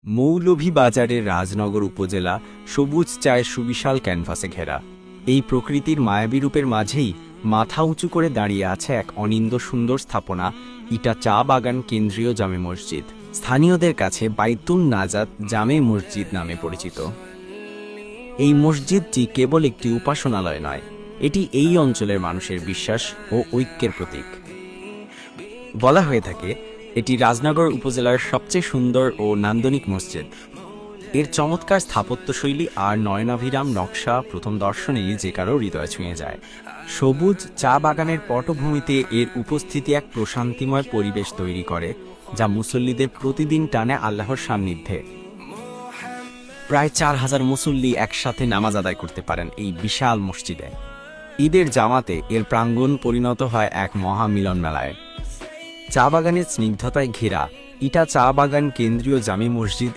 মৌলভীবাজারের রাজনগর উপজেলা সবুজ চায়ের সুবিশাল ক্যানভাসে ঘেরা। এই প্রকৃতির মায়াবী রূপের মাঝেই মাথা উঁচু করে দাঁড়িয়ে আছে এক অনিন্দ্য সুন্দর স্থাপনা, ইটা চা বাগান কেন্দ্রীয় জামে মসজিদ, স্থানীয়দের কাছে বাইতুন নাজাত জামে মসজিদ নামে পরিচিত। এই মসজিদটি কেবল একটি উপাসনালয় নয়, এটি এই অঞ্চলের মানুষের বিশ্বাস ও ঐক্যের প্রতীক। বলা হয়ে থাকে এটি রাজনগর উপজেলার সবচেয়ে সুন্দর ও নান্দনিক মসজিদ। এর চমৎকার স্থাপত্যশৈলী আর নয়নাভিরাম নকশা প্রথম দর্শনেই যে কারো হৃদয় ছুঁয়ে যায়। সবুজ চা বাগানের পটভূমিতে এর উপস্থিতি এক প্রশান্তিময় পরিবেশ তৈরি করে, যা মুসল্লিদের প্রতিদিন টানে আল্লাহর সান্নিধ্যে। প্রায় 4000 মুসল্লি একসাথে নামাজ আদায় করতে পারেন এই বিশাল মসজিদে। ঈদের জামাতে এর প্রাঙ্গণ পরিণত হয় এক মহামিলন মেলায়। চা বাগানের স্নিগ্ধতায় ঘেরা ইটা চা বাগান কেন্দ্রীয় জামে মসজিদ